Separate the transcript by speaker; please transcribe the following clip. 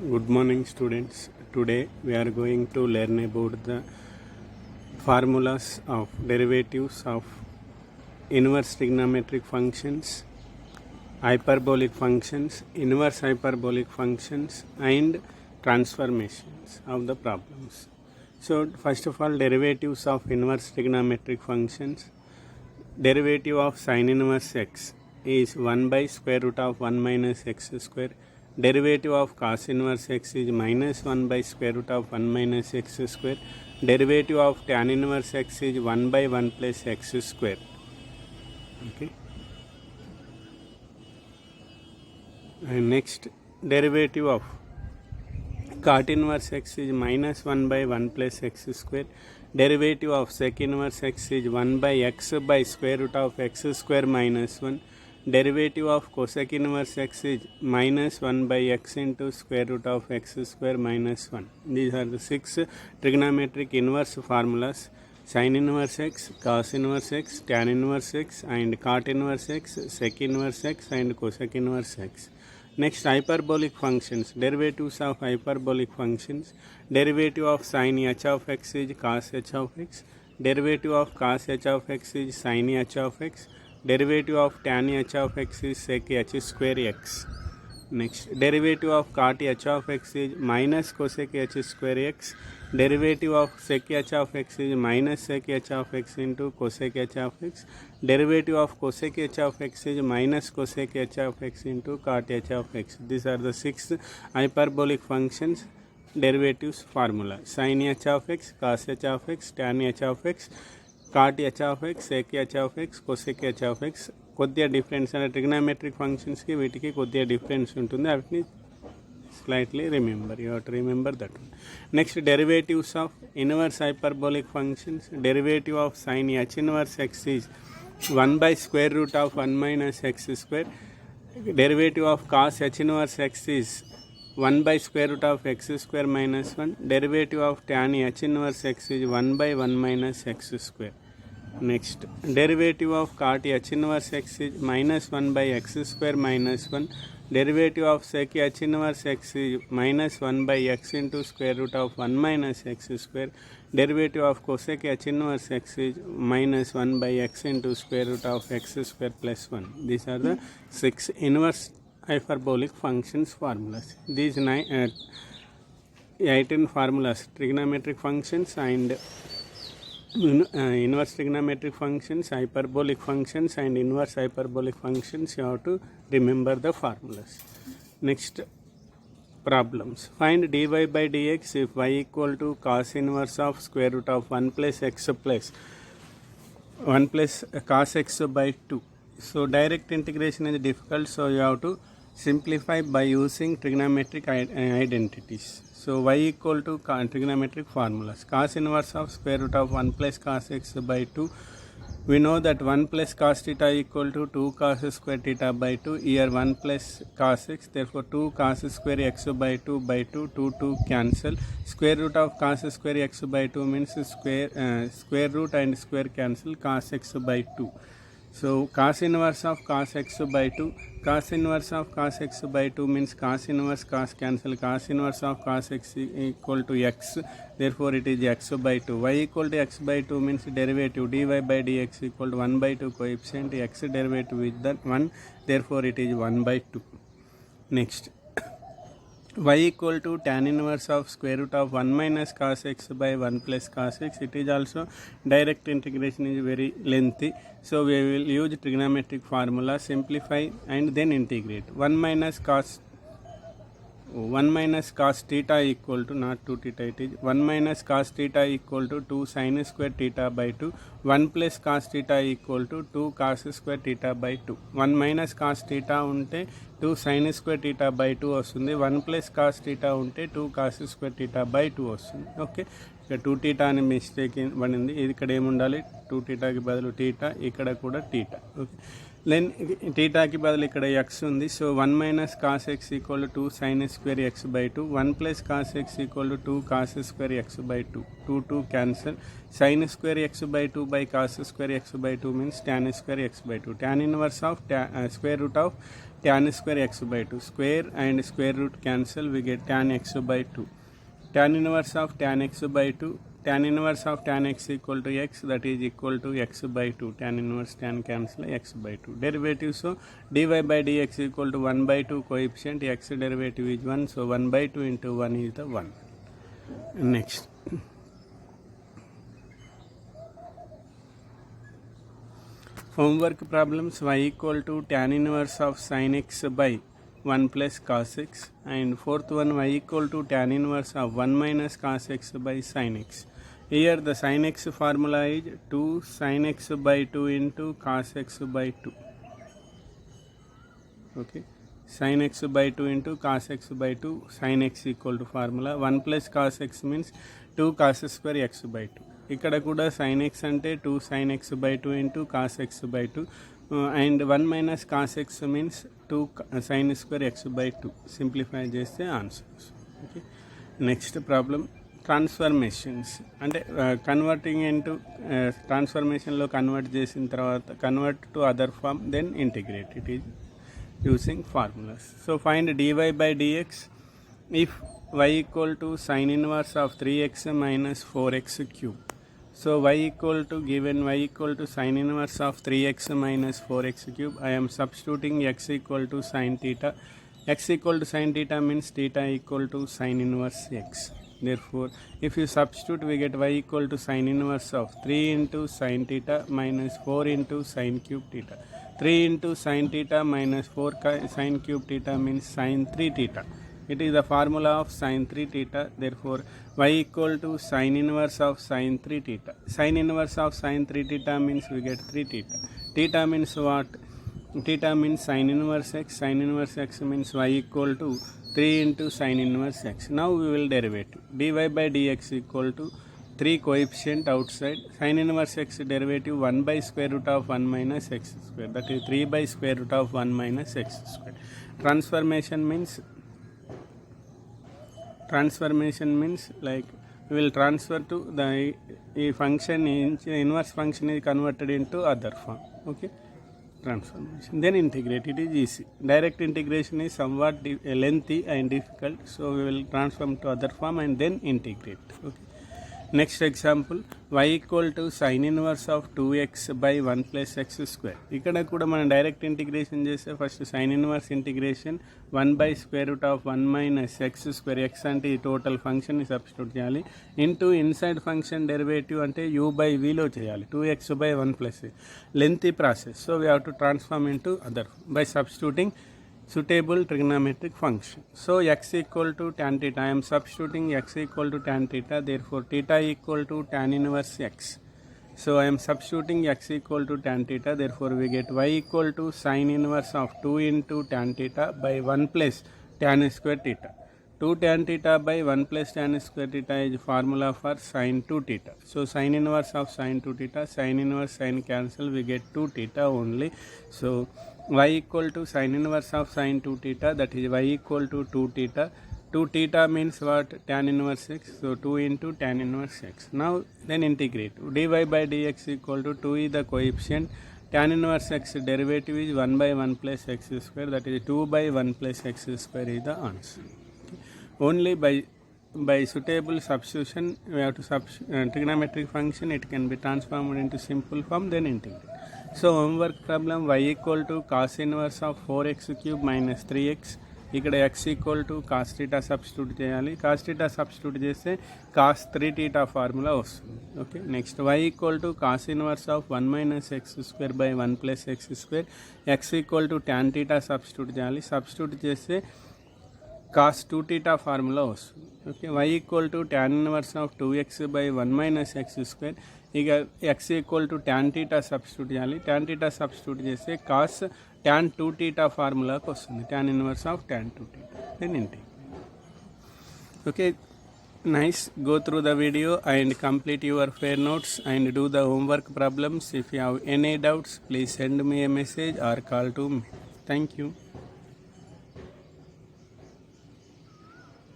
Speaker 1: Good morning, students. Today we are going to learn about the formulas of derivatives of inverse trigonometric functions, hyperbolic functions, inverse hyperbolic functions, and transformations of the problems. So, first of all, derivatives of inverse trigonometric functions. Derivative of sin inverse x is 1 by square root of 1 minus x square. Derivative of cos inverse x is minus 1 by square root of 1 minus x square. Derivative of tan inverse x is 1 by 1 plus x square. Okay. And next, derivative of cot inverse x is minus 1 by 1 plus x square. Derivative of sec inverse x is 1 by x by square root of x square minus 1. Derivative of cosec inverse x is minus 1 by x into square root of x square minus 1. These are the 6 trigonometric inverse formulas: sin inverse x, cos inverse x, tan inverse x, and cot inverse x, sec inverse x, and cosec inverse x. Next, hyperbolic functions. Derivatives of hyperbolic functions. Derivative of sin h of x is cos h of x. Derivative of cos h of x is sin h of x. Derivative of tan h of x is sec h square x. Next, derivative of cot h of x is minus cosec h square x. Derivative of sec h of x is minus sec h of x into cosec h of x. Derivative of cosec h of x is minus cosec h of x into cot h of x. These are the 6 hyperbolic functions derivatives formula: sin h of x, cos h of x, tan h of x, cot h of x, sec h of x, cosec h of x. కొద్దిగా difference అంటే trigonometric ఫంక్షన్స్కి వీటికి కొద్దిగా difference ఉంటుంది. వాటిని slightly remember, you have to remember that. Next, derivatives of inverse hyperbolic functions. Derivative of sine h inverse x is 1 by square root of 1 minus x square. Derivative of cos h inverse x is 1 by square root of x square minus 1. Derivative of tan h inverse x is 1 by 1 minus x square. Next, derivative of cot h inverse x is minus 1 by x square minus 1. Derivative of sec h inverse x is minus 1 by x into square root of 1 minus x square. Derivative of cosec h inverse x is minus 1 by x into square root of x square plus 1. These are the 6 inverse hyperbolic functions formulas. These 18 formulas, trigonometric functions and inverse trigonometric functions, hyperbolic functions, and inverse hyperbolic functions. You have to remember the formulas. Next, problems. Find dy by dx if y equal to cos inverse of square root of 1 plus x plus 1 plus cos x by 2. So direct integration is difficult, so you have to simplify by using trigonometric identities. So y equal to trigonometric formulas: cos inverse of square root of 1 plus cos x by 2. We know that 1 plus cos theta equal to 2 cos square theta by 2. Here 1 plus cos x, therefore 2 cos square x by 2 by 2, 2 cancel. Square root of cos square x by 2 means square root and square cancel, cos x by 2. So cos inverse of cos x by 2, cos inverse of cos x by 2 means cos inverse, cos cancel, cos inverse of cos x equal to x, therefore it is x by 2. Y equal to x by 2 means derivative dy by dx equal to 1 by 2 coefficient, x derivative with that 1, therefore it is 1 by 2. Next, y equal to tan inverse of square root of 1 minus cos x by 1 plus cos x. It is also direct integration is very lengthy, so we will use trigonometric formula, simplify and then integrate. 1 minus cos theta equal to, not 2 theta, it is 1 minus cos theta equal to 2 sin square theta by 2. 1 plus cos theta equal to 2 cos square theta by 2. 1 minus cos theta unte 2 sin square theta by 2 వస్తుంది. 1 plus cos theta ఉంటే 2 cos square theta by 2 వస్తుంది. Okay, ఇక్కడ 2 theta అని mistake పడింది. ఇది ఇక్కడ ఏముండాలి, 2 thetaకి బదులు theta, ఇక్కడ కూడా theta. ఓకే, దెన్ టీటాకి బదులు ఇక్కడ ఎక్స్ ఉంది. So 1 minus cos X equal to 2 sine square X by 2. 1 plus cos X equal to 2 cos square X by 2. 2 cancel. Sine square X by 2 by cos square X by 2 means tan square X by 2. tan inverse of square root of tan square X by 2. Square and square root cancel, we get tan x by 2. tan inverse of tan x by 2, tan inverse of tan x equal to x, that is equal to x by 2. tan inverse tan cancel x by 2. Derivative, so dy by dx equal to 1 by 2 coefficient, x derivative is 1, so 1 by 2 into 1 is the 1. Next, homework problems. Y equal to tan inverse of sin x by 1 plus cos x, and fourth one, y equal to tan inverse of 1 minus cos x by sin x. Here the sin x formula is 2 sin x by 2 into cos x by 2. Okay, sin x by 2 into cos x by 2, sin x equal to formula 1 plus cos x means 2 cos square x by 2. ఇక్కడ కూడా sin x అంటే 2 sin x by 2 into cos x by 2, and 1 minus cos x means 2 sin square x by 2. Simplify చేస్తే answers. Okay, next problem transformations అంటే converting into ట్రాన్స్ఫర్మేషన్లో convert చేసిన తర్వాత convert to other form, then integrate. It is using formulas. So find dy by dx if y equal to sin inverse of 3x minus 4x cube. So y equal to, given y equal to sin inverse of 3x minus 4x cube, I am substituting x equal to sin theta. X equal to sin theta means theta equal to sin inverse x. Therefore, if you substitute, we get y equal to sin inverse of 3 into sin theta minus 4 into sin cube theta. 3 into sin theta minus 4 sin cube theta means sin 3 theta. It is the formula of sin 3 theta. Therefore, y equal to sin inverse of sin 3 theta. Sin inverse of sin 3 theta means we get 3 theta. Theta means what? Theta means sin inverse x. Sin inverse x means y equal to 3 into sin inverse x. Now we will derivative. dy by dx equal to 3 coefficient outside. Sin inverse x derivative 1 by square root of 1 minus x square. That is 3 by square root of 1 minus x square. Transformation means like we will transfer to the function, inverse function is converted into other form. Okay, transformation, then integrate. It is easy. Direct integration is somewhat lengthy and difficult, so we will transform to other form and then integrate. Okay, next example, y equal to sin inverse of 2x by 1 plus x square. ఇక్కడ కూడా మనం direct integration చేస్తే first sine inverse integration 1 by square root of 1 minus x square. x అంటే ఈ total ఫంక్షన్ని substitute చేయాలి into inside function derivative అంటే u by vలో చేయాలి. 2x by 1 plus lengthy process, so we have to transform into other by substituting suitable trigonometric function. So x equal to tan theta, I am substituting x equal to tan theta, therefore theta equal to tan inverse x. So I am substituting x equal to tan theta, therefore we get y equal to sin inverse of 2 into tan theta by 1 plus tan square theta. 2 tan theta by 1 plus tan square theta is formula for sin 2 theta. So sin inverse of sin 2 theta, sin inverse sin cancel, we get 2 theta only. So y equal to sin inverse of sin 2 theta, that is y equal to 2 theta. 2 theta means what? Tan inverse x, so 2 into tan inverse x. Now then integrate. dy by dx equal to 2 is the coefficient, tan inverse x derivative is 1 by 1 plus x square, that is 2 by 1 plus x square is the answer. Okay. Only by suitable substitution we have to trigonometric function, it can be transformed into simple form, then integrate. So homework problem, y equal to cos inverse of 4x cube minus 3x. ఇక్కడ x equal to cos theta substitute చేయాలి. Cos theta substitute చేస్తే cos 3 theta formula వస్తుంది. Okay, next y equal to cos inverse of 1 minus X square by 1 plus X square. x equal to tan theta substitute చేయాలి. Substitute చేస్తే cos 2 theta formula వస్తుంది. Okay, y equal to tan inverse of 2x by 1 minus X square. ఇక x equal to tan theta substitute చేయాలి. tan theta substitute చేస్తే cos tan 2 theta ఫార్ములాకి వస్తుంది, tan inverse of tan 2 theta, then integrate. Okay, Nice. Go through the video and complete your fair notes and do the homework problems. If you have any doubts, please send me a message or call to me. Thank you.